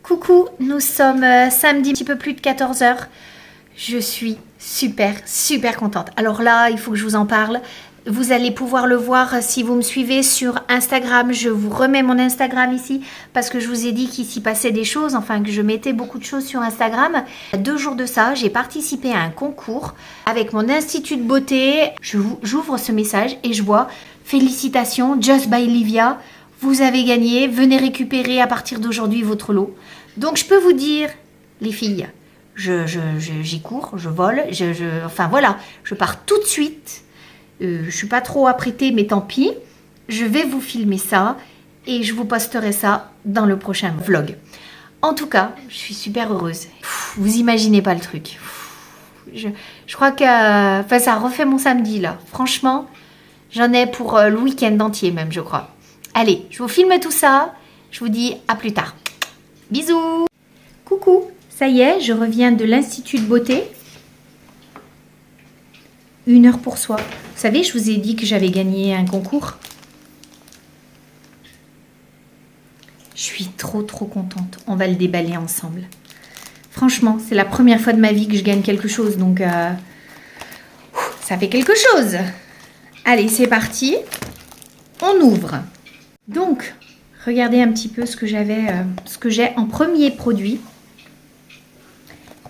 Coucou, nous sommes samedi, un petit peu plus de 14 heures. Je suis super contente. Alors là, il faut que je vous en parle. Vous allez pouvoir le voir si vous me suivez sur Instagram. Je vous remets mon Instagram ici parce que je vous ai dit qu'il s'y passait des choses, enfin que je mettais beaucoup de choses sur Instagram. 2 jours de ça, j'ai participé à un concours avec mon institut de beauté. J'ouvre ce message et je vois « Félicitations, Just by Livia, vous avez gagné, venez récupérer à partir d'aujourd'hui votre lot ». Donc je peux vous dire, les filles, j'y cours, je vole, enfin voilà, je pars tout de suite. Je suis pas trop apprêtée, mais tant pis. Je vais vous filmer ça et je vous posterai ça dans le prochain vlog. En tout cas, je suis super heureuse. Vous imaginez pas le truc. Je crois que ça refait mon samedi là. Franchement, j'en ai pour le week-end entier même, je crois. Allez, je vous filme tout ça. Je vous dis à plus tard. Bisous. Coucou, ça y est, je reviens de l'Institut de beauté. 1 heure pour soi. Vous savez, je vous ai dit que j'avais gagné un concours. Je suis trop contente. On va le déballer ensemble. Franchement, c'est la première fois de ma vie que je gagne quelque chose. Donc, ça fait quelque chose. Allez, c'est parti. On ouvre. Donc, regardez un petit peu ce que j'ai en premier produit.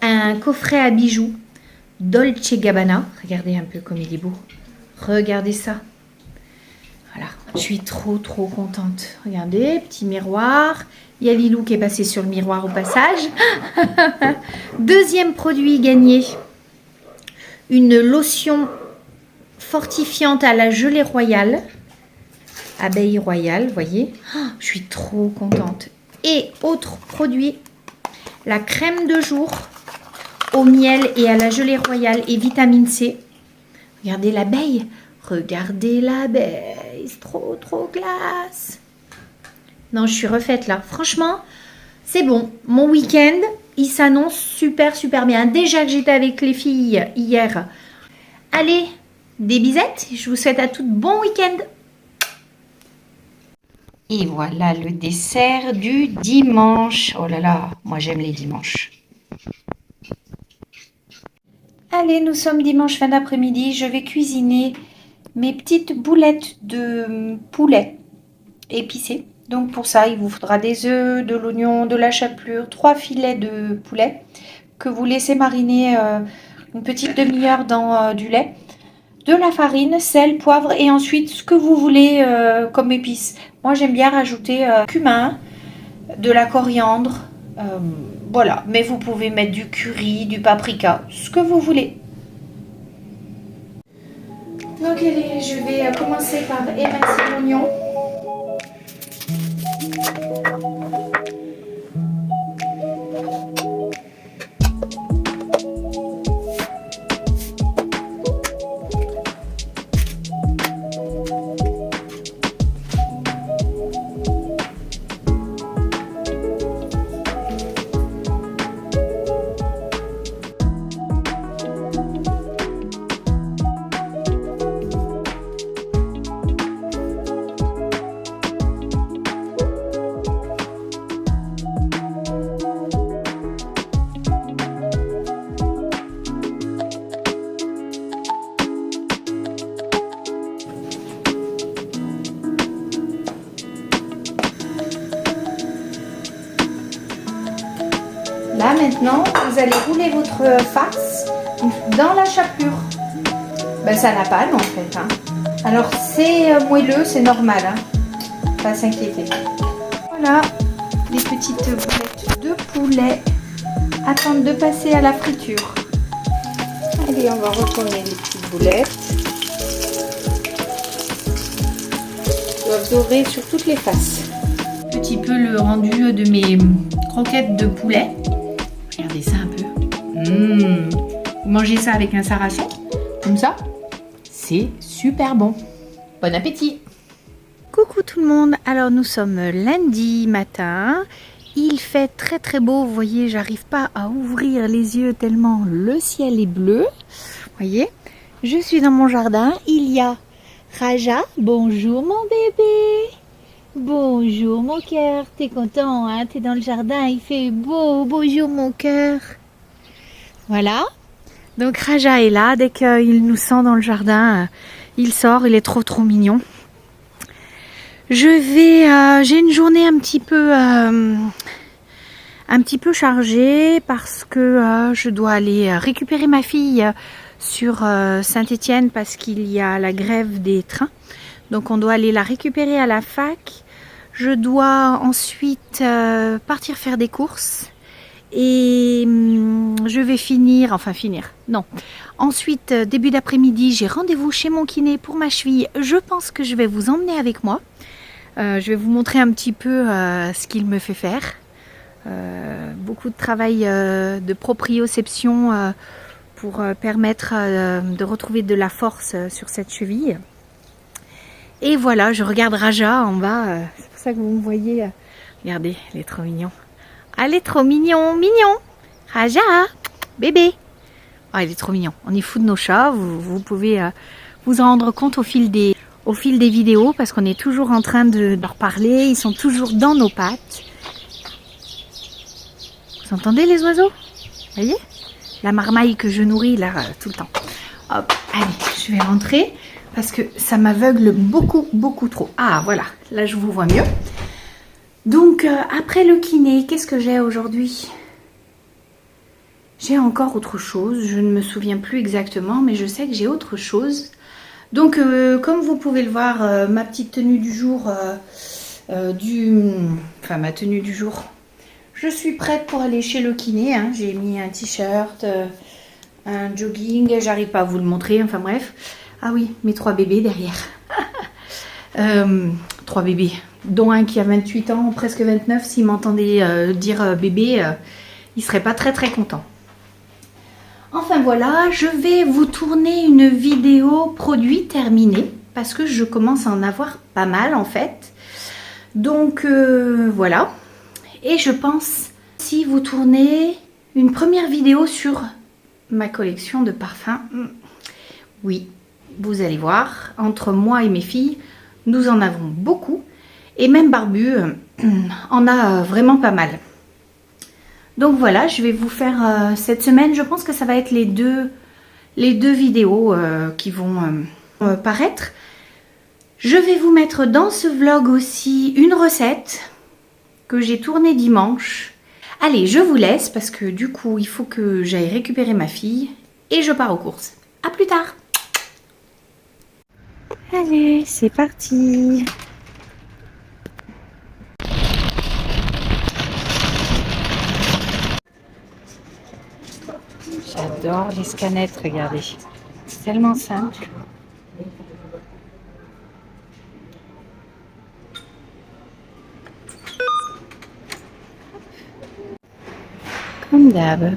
Un coffret à bijoux Dolce & Gabbana. Regardez un peu comme il est beau. Regardez ça. Voilà, je suis trop contente. Regardez, petit miroir. Il y a Lilou qui est passé sur le miroir au passage. Deuxième produit gagné. Une lotion fortifiante à la gelée royale. Abeille royale, vous voyez. Je suis trop contente. Et autre produit, la crème de jour au miel et à la gelée royale et vitamine C. Regardez l'abeille. Regardez l'abeille. C'est trop classe. Non, je suis refaite là. Franchement, c'est bon. Mon week-end, il s'annonce super bien. Déjà que j'étais avec les filles hier. Allez, des bisettes. Je vous souhaite à toutes bon week-end. Et voilà le dessert du dimanche. Oh là là, moi j'aime les dimanches. Allez, nous sommes dimanche fin d'après-midi. Je vais cuisiner mes petites boulettes de poulet épicées. Donc pour ça, il vous faudra des œufs, de l'oignon, de la chapelure, 3 filets de poulet que vous laissez mariner une petite demi-heure dans du lait. De la farine, sel, poivre et ensuite ce que vous voulez comme épices. Moi j'aime bien rajouter cumin, de la coriandre, voilà. Mais vous pouvez mettre du curry, du paprika, ce que vous voulez. Donc allez, je vais commencer par émincer l'oignon. Là maintenant, vous allez rouler votre farce dans la chapelure. Ben, ça n'a pas en fait. Hein. Alors c'est moelleux, c'est normal. Hein. Pas s'inquiéter. Voilà, les petites boulettes de poulet attendent de passer à la friture. Allez, on va retourner les petites boulettes. Elles doivent dorer sur toutes les faces. Un petit peu le rendu de mes croquettes de poulet. Regardez ça un peu. Vous mangez ça avec un sarrasin, comme ça. C'est super bon. Bon appétit. Coucou tout le monde. Alors nous sommes lundi matin. Il fait très beau. Vous voyez, j'arrive pas à ouvrir les yeux tellement le ciel est bleu. Vous voyez, je suis dans mon jardin. Il y a Raja. Bonjour mon bébé. Bonjour mon cœur, t'es content, hein? T'es dans le jardin, il fait beau. Bonjour mon cœur. Voilà. Donc Raja est là, dès qu'il nous sent dans le jardin, il sort, il est trop mignon. J'ai une journée un petit peu chargée parce que je dois aller récupérer ma fille sur Saint-Étienne parce qu'il y a la grève des trains. Donc on doit aller la récupérer à la fac. Je dois ensuite partir faire des courses. Et je vais finir. Non. Ensuite, début d'après-midi, j'ai rendez-vous chez mon kiné pour ma cheville. Je pense que je vais vous emmener avec moi. Je vais vous montrer un petit peu ce qu'il me fait faire. Beaucoup de travail de proprioception pour permettre de retrouver de la force sur cette cheville. Et voilà, je regarde Raja en bas. C'est pour ça que vous me voyez. Regardez, il est trop mignon. Ah, il est trop mignon. Raja, bébé. Ah, il est trop mignon. On est fou de nos chats. Vous pouvez vous en rendre compte au fil des vidéos parce qu'on est toujours en train de leur parler. Ils sont toujours dans nos pattes. Vous entendez les oiseaux? Vous voyez? La marmaille que je nourris là tout le temps. Hop, allez, je vais rentrer parce que ça m'aveugle beaucoup trop. Ah, voilà, là je vous vois mieux. Donc, après le kiné, qu'est-ce que j'ai aujourd'hui? J'ai encore autre chose. Je ne me souviens plus exactement, mais je sais que j'ai autre chose. Donc, comme vous pouvez le voir, ma petite tenue du jour, ma tenue du jour, je suis prête pour aller chez le kiné. Hein. J'ai mis un t-shirt, un jogging, j'arrive pas à vous le montrer, enfin bref. Ah oui, mes 3 bébés derrière. 3 bébés, dont un qui a 28 ans, presque 29. S'il m'entendait dire bébé, il serait pas très content. Enfin voilà, je vais vous tourner une vidéo produit terminée parce que je commence à en avoir pas mal en fait. Donc voilà. Et je pense si vous tournez une première vidéo sur ma collection de parfums, oui, vous allez voir, entre moi et mes filles, nous en avons beaucoup. Et même Barbu en a vraiment pas mal. Donc voilà, je vais vous faire cette semaine, je pense que ça va être les deux vidéos qui vont paraître. Je vais vous mettre dans ce vlog aussi une recette que j'ai tournée dimanche. Allez, je vous laisse parce que du coup, il faut que j'aille récupérer ma fille et je pars aux courses. À plus tard. Allez, c'est parti. J'adore les scanettes, regardez. C'est tellement simple. Comme d'hab.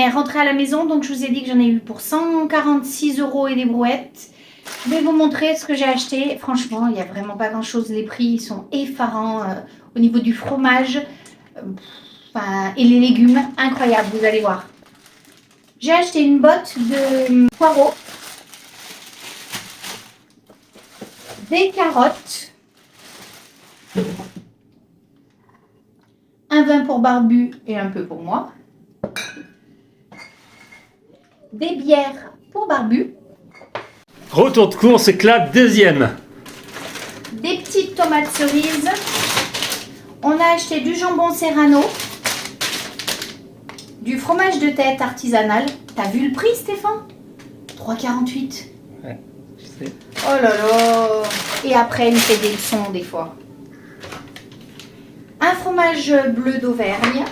est rentrée à la maison, donc je vous ai dit que j'en ai eu pour 146 € et des brouettes. Je vais vous montrer ce que j'ai acheté. Franchement, il n'y a vraiment pas grand chose. Les prix ils sont effarants au niveau du fromage et les légumes. Incroyable, vous allez voir. J'ai acheté une botte de poireaux, des carottes, un vin pour Barbu et un peu pour moi, des bières pour Barbu, Retour de course, Clap deuxième. des petites tomates cerises. On a acheté du jambon serrano, du fromage de tête artisanal. T'as vu le prix, Stéphane? 3,48. Ouais, je sais. Oh là là. Et après, il me fait des leçons des fois. Un fromage bleu d'Auvergne,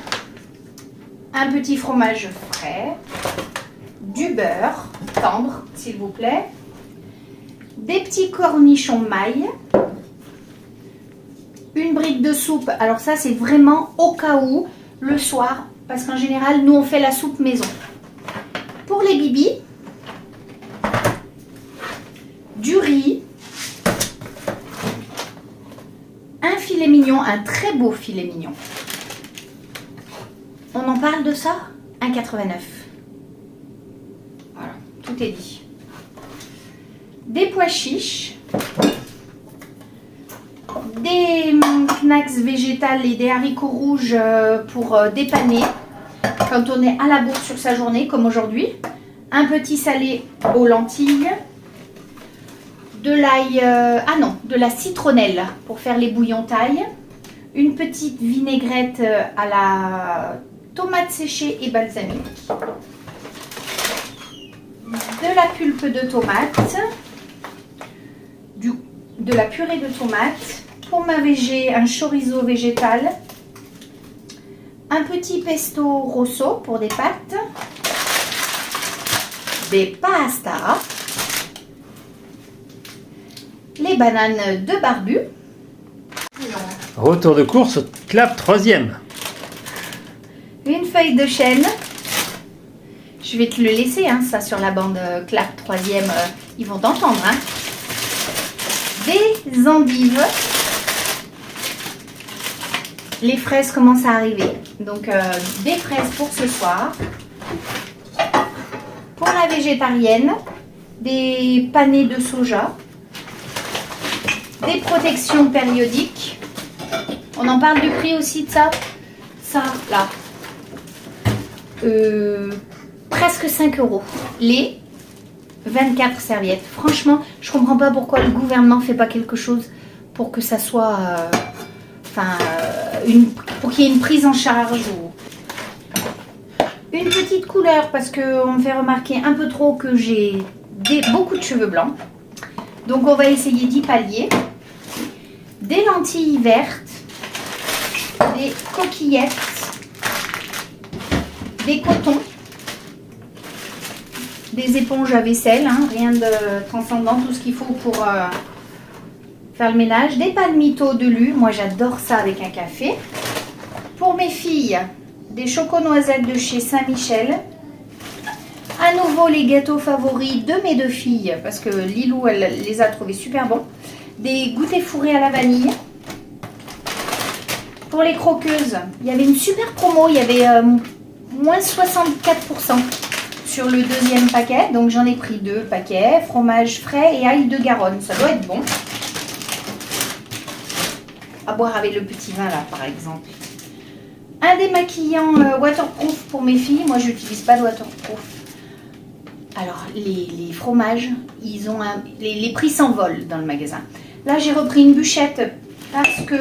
un petit fromage frais, du beurre tendre, s'il vous plaît, des petits cornichons mailles, une brique de soupe. Alors ça, c'est vraiment au cas où, le soir, parce qu'en général, nous, on fait la soupe maison. Pour les bibis, du riz, un filet mignon, un très beau filet mignon. On en parle de ça? 1,89. Voilà, tout est dit. Des pois chiches, des knacks végétales et des haricots rouges pour dépanner quand on est à la bourre sur sa journée, comme aujourd'hui. Un petit salé aux lentilles. De l'ail, de la citronnelle pour faire les bouillons taille. Une petite vinaigrette à la tomate séchée et balsamique. De la pulpe de tomate. De la purée de tomate. Pour ma végé, un chorizo végétal. Un petit pesto rosso pour des pâtes. Des pastas. Les bananes de Barbu. Retour de course, Clap troisième. Une feuille de chêne. Je vais te le laisser, hein, ça, sur la bande Clap troisième. Ils vont t'entendre. Hein. Des endives. Les fraises commencent à arriver. Donc, des fraises pour ce soir. Pour la végétarienne, des panais de soja. Des protections périodiques. On en parle du prix aussi de ça. Ça, là. Presque 5 €. Les 24 serviettes. Franchement, je comprends pas pourquoi le gouvernement fait pas quelque chose pour que ça soit... pour qu'il y ait une prise en charge. Une petite couleur parce qu'on me fait remarquer un peu trop que j'ai beaucoup de cheveux blancs. Donc on va essayer d'y pallier. Des lentilles vertes, des coquillettes, des cotons, des éponges à vaisselle, hein, rien de transcendant, tout ce qu'il faut pour faire le ménage, des palmitos de lu, moi j'adore ça avec un café. Pour mes filles, des choco-noisettes de chez Saint-Michel. À nouveau les gâteaux favoris de mes deux filles, parce que Lilou elle les a trouvés super bons. Des goûters fourrés à la vanille. Pour les croqueuses, il y avait une super promo, il y avait moins 64% sur le deuxième paquet. Donc j'en ai pris 2 paquets, fromage frais et ail de Garonne, ça doit être bon. À boire avec le petit vin là par exemple. Un démaquillant waterproof pour mes filles, moi je n'utilise pas de waterproof. Alors les fromages, ils ont les prix s'envolent dans le magasin. Là j'ai repris une bûchette parce que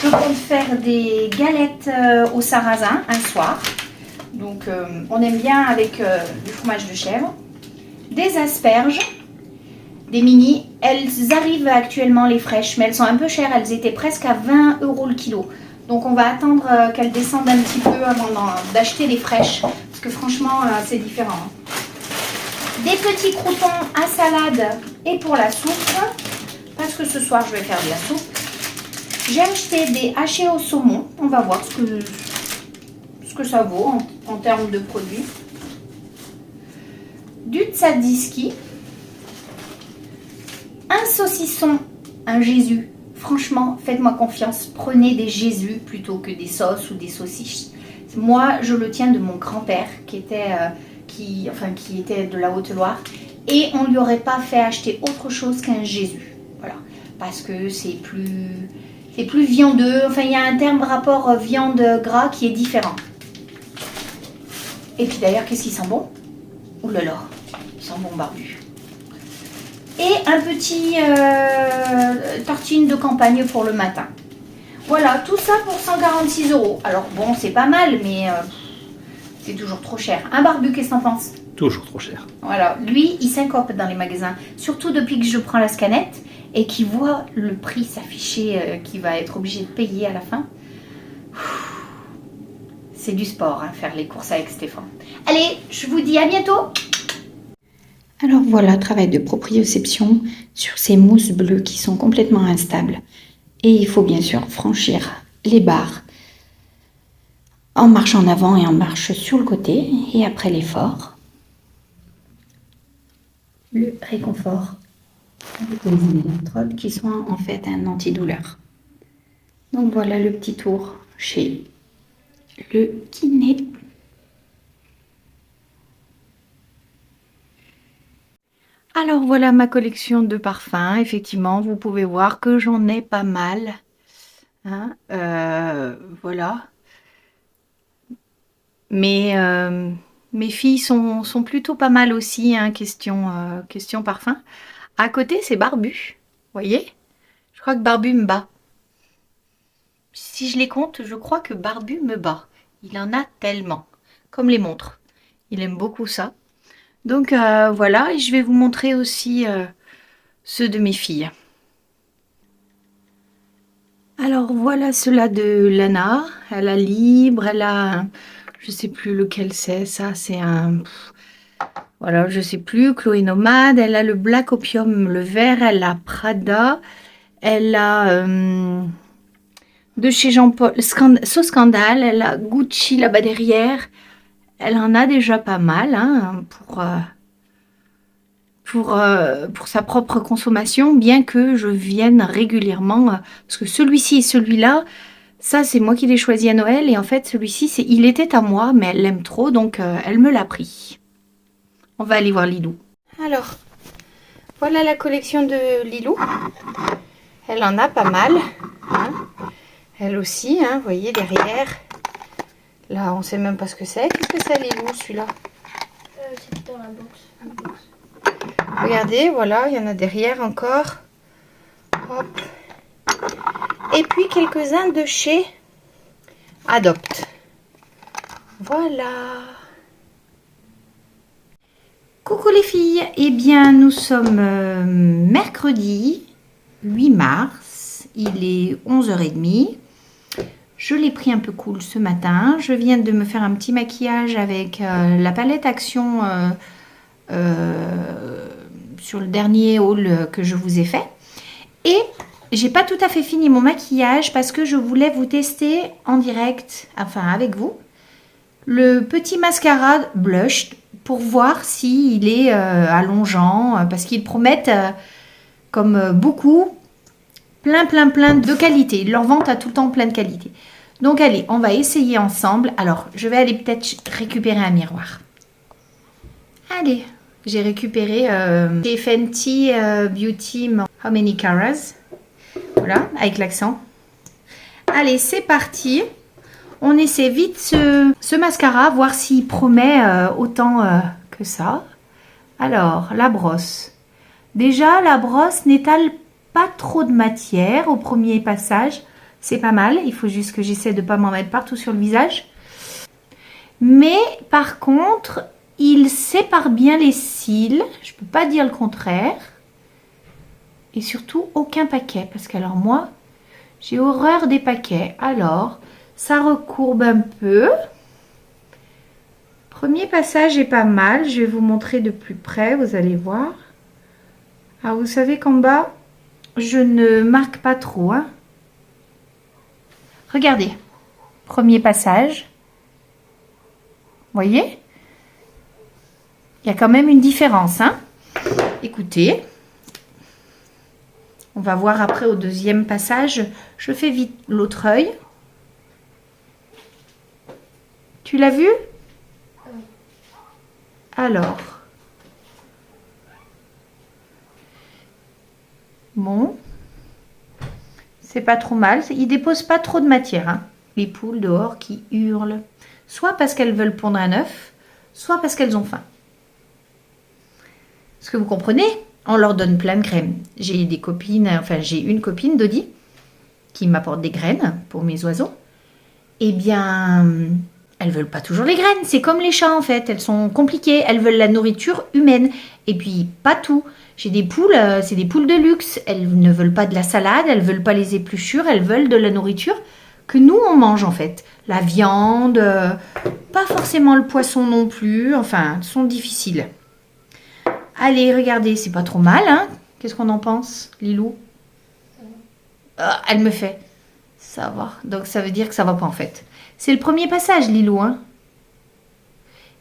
je compte faire des galettes au sarrasin un soir. Donc on aime bien avec du fromage de chèvre. Des asperges, des mini. Elles arrivent actuellement les fraîches, mais elles sont un peu chères. Elles étaient presque à 20 € le kilo. Donc on va attendre qu'elles descendent un petit peu avant d'acheter les fraîches. Parce que franchement c'est différent. Des petits croutons à salade et pour la soupe. Parce que ce soir je vais faire de la soupe. J'ai acheté des hachés au saumon. On va voir ce que ça vaut en termes de produits. du tzatziki, un saucisson, un Jésus. Franchement, faites-moi confiance, prenez des Jésus plutôt que des sauces ou des saucisses. Moi, je le tiens de mon grand-père qui était de la Haute-Loire et on ne lui aurait pas fait acheter autre chose qu'un Jésus. Voilà, parce que c'est plus viandeux. Enfin, il y a un terme rapport viande-gras qui est différent. Et puis d'ailleurs, qu'est-ce qu'il sent bon? Ouh là là, il sent bon barbu. Et un petit tartine de campagne pour le matin. Voilà, tout ça pour 146 €. Alors bon, c'est pas mal, mais c'est toujours trop cher. Un barbu, qu'est-ce que t'en penses? Toujours trop cher. Voilà, lui, il syncope dans les magasins. Surtout depuis que je prends la scanette et qu'il voit le prix s'afficher qu'il va être obligé de payer à la fin. C'est du sport, hein, faire les courses avec Stéphane. Allez, je vous dis à bientôt. Alors voilà, travail de proprioception sur ces mousses bleues qui sont complètement instables. Et il faut bien sûr franchir les barres en marche en avant et en marche sur le côté. Et après l'effort, le réconfort avec les électrodes qui sont en fait un antidouleur. Donc voilà le petit tour chez le kiné. Alors voilà ma collection de parfums. Effectivement, vous pouvez voir que j'en ai pas mal. Hein, voilà. Mais mes filles sont plutôt pas mal aussi, hein, question parfum. À côté, c'est Barbu. Vous voyez? Je crois que Barbu me bat. Si je les compte, je crois que Barbu me bat. Il en a tellement. Comme les montres. Il aime beaucoup ça. Donc voilà, et je vais vous montrer aussi ceux de mes filles. Alors voilà ceux-là de Lana. Elle a Libre, elle a... Je sais plus lequel c'est, ça c'est un... Voilà, je sais plus, Chloé Nomade. Elle a le Black Opium, le vert, elle a Prada. Elle a de chez Jean-Paul, So Scandal. Elle a Gucci là-bas derrière. Elle en a déjà pas mal, hein, pour sa propre consommation, bien que je vienne régulièrement, parce que celui-ci et celui-là, ça c'est moi qui l'ai choisi à Noël, et en fait celui-ci, il était à moi, mais elle l'aime trop, donc elle me l'a pris. On va aller voir Lilou. Alors, voilà la collection de Lilou. Elle en a pas mal, hein. Elle aussi, hein, vous voyez derrière. Là, on sait même pas ce que c'est. Qu'est-ce que c'est, Lilou, celui-là? C'est dans la box. Regardez, voilà, il y en a derrière encore. Hop. Et puis quelques-uns de chez Adopt. Voilà. Coucou les filles. Eh bien, nous sommes mercredi 8 mars. Il est 11h30. Je l'ai pris un peu cool ce matin. Je viens de me faire un petit maquillage avec la palette Action sur le dernier haul que je vous ai fait. Et j'ai pas tout à fait fini mon maquillage parce que je voulais vous tester en direct, enfin avec vous, le petit mascara blush pour voir s'il est allongeant, parce qu'ils promettent, comme beaucoup, plein de qualité. Ils leur vantent à tout le temps plein de qualité. Donc allez, on va essayer ensemble. Alors, je vais aller peut-être récupérer un miroir. Allez, j'ai récupéré des Fenty Beauty How Many Colors. Voilà, avec l'accent. Allez, c'est parti. On essaie vite ce mascara, voir s'il promet autant que ça. Alors, la brosse. Déjà, la brosse n'étale pas trop de matière au premier passage. C'est pas mal. Il faut juste que j'essaie de ne pas m'en mettre partout sur le visage. Mais par contre, il sépare bien les cils. Je ne peux pas dire le contraire. Et surtout, aucun paquet. Parce que alors moi, j'ai horreur des paquets. Alors, ça recourbe un peu. Premier passage est pas mal. Je vais vous montrer de plus près. Vous allez voir. Alors, vous savez qu'en bas, je ne marque pas trop, hein. Regardez, premier passage. Voyez? Il y a quand même une différence, hein. Écoutez, on va voir après au deuxième passage. Je fais vite l'autre œil. Tu l'as vu? Alors. Bon. C'est pas trop mal. Il dépose pas trop de matière, hein. Les poules dehors qui hurlent. Soit parce qu'elles veulent pondre un œuf, soit parce qu'elles ont faim. Est-ce que vous comprenez? On leur donne plein de graines. J'ai des copines, enfin j'ai une copine, Dodi, qui m'apporte des graines pour mes oiseaux. Eh bien, elles veulent pas toujours les graines. C'est comme les chats en fait. Elles sont compliquées. Elles veulent la nourriture humaine. Et puis, pas tout. J'ai des poules, c'est des poules de luxe. Elles ne veulent pas de la salade, elles veulent pas les épluchures, elles veulent de la nourriture que nous on mange en fait. La viande, pas forcément le poisson non plus. Enfin, elles sont difficiles. Allez, regardez, c'est pas trop mal, hein? Qu'est-ce qu'on en pense, Lilou? Elle me fait. Ça va. Donc ça veut dire que ça va pas en fait. C'est le premier passage, Lilou, hein?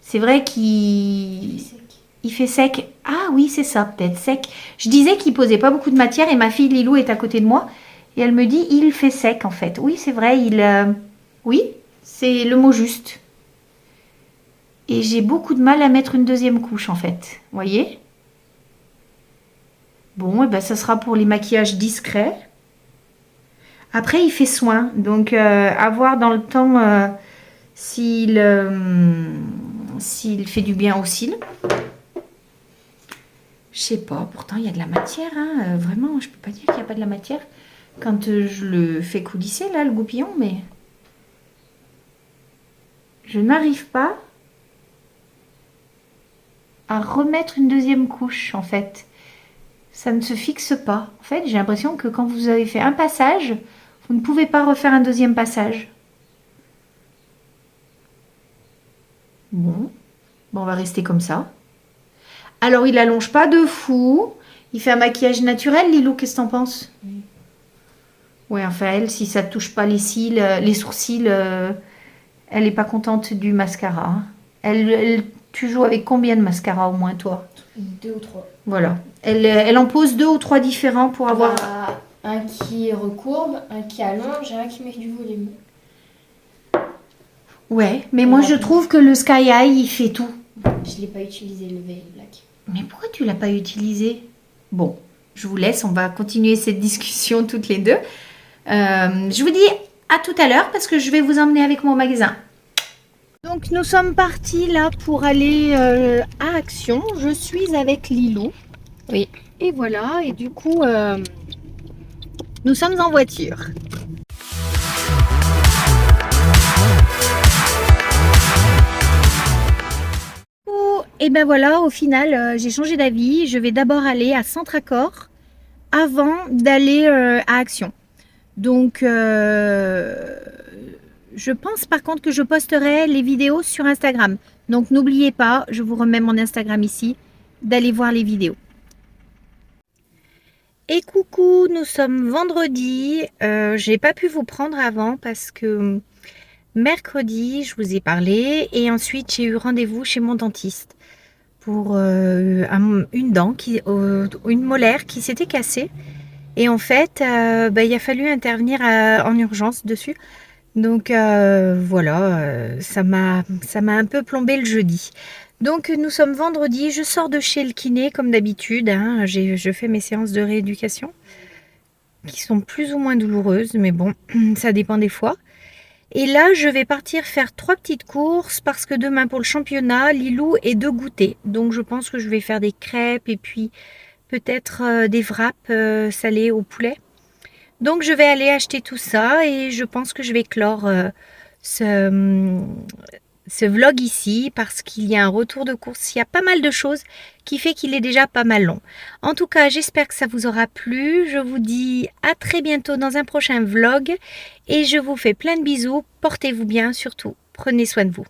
C'est vrai qu'il fait sec. Ah oui, c'est ça, peut-être sec. Je disais qu'il posait pas beaucoup de matière et ma fille Lilou est à côté de moi et elle me dit il fait sec en fait. Oui, c'est vrai, oui, c'est le mot juste. Et j'ai beaucoup de mal à mettre une deuxième couche en fait. Vous voyez? Bon, et ben ça sera pour les maquillages discrets. Après, il fait soin. Donc, à voir dans le temps s'il fait du bien aux cils. Je sais pas. Pourtant, il y a de la matière. Hein. Vraiment, je peux pas dire qu'il n'y a pas de la matière. Quand je le fais coulisser, là, le goupillon, mais... Je n'arrive pas à remettre une deuxième couche, en fait. Ça ne se fixe pas. En fait, j'ai l'impression que quand vous avez fait un passage, vous ne pouvez pas refaire un deuxième passage. Bon, on va rester comme ça. Alors, il allonge pas de fou. Il fait un maquillage naturel, Lilou, qu'est-ce que t'en penses? Oui. Ouais, enfin, elle, si ça ne touche pas les cils, les sourcils, elle n'est pas contente du mascara. Tu joues avec combien de mascara au moins, toi? 2 ou 3. Voilà. Elle en pose 2 ou 3 différents pour avoir... Un qui recourbe, un qui allonge et un qui met du volume. Ouais, mais moi je trouve que le Sky High, il fait tout. Je ne l'ai pas utilisé, le Veil Black. Mais pourquoi tu l'as pas utilisé? Bon, je vous laisse, on va continuer cette discussion toutes les deux. Je vous dis à tout à l'heure parce que je vais vous emmener avec moi au magasin. Donc nous sommes partis là pour aller à Action. Je suis avec Lilou. Oui. Et voilà, et du coup, nous sommes en voiture. Et ben voilà, au final, j'ai changé d'avis. Je vais d'abord aller à Centracor avant d'aller à Action. Donc, je pense par contre que je posterai les vidéos sur Instagram. Donc, n'oubliez pas, je vous remets mon Instagram ici, d'aller voir les vidéos. Et coucou, nous sommes vendredi. J'ai pas pu vous prendre avant parce que mercredi, je vous ai parlé. Et ensuite, j'ai eu rendez-vous chez mon dentiste pour une dent, une molaire qui s'était cassée. Et en fait, il a fallu intervenir en urgence dessus. Donc voilà, ça m'a un peu plombé le jeudi. Donc nous sommes vendredi, je sors de chez le kiné comme d'habitude. Hein, je fais mes séances de rééducation qui sont plus ou moins douloureuses, mais bon, ça dépend des fois. Et là, je vais partir faire 3 petites courses parce que demain pour le championnat, Lilou est de goûter. Donc je pense que je vais faire des crêpes et puis peut-être des wraps salés au poulet. Donc je vais aller acheter tout ça et je pense que je vais clore ce vlog ici parce qu'il y a un retour de course. Il y a pas mal de choses qui fait qu'il est déjà pas mal long. En tout cas, j'espère que ça vous aura plu. Je vous dis à très bientôt dans un prochain vlog et je vous fais plein de bisous. Portez-vous bien surtout. Prenez soin de vous.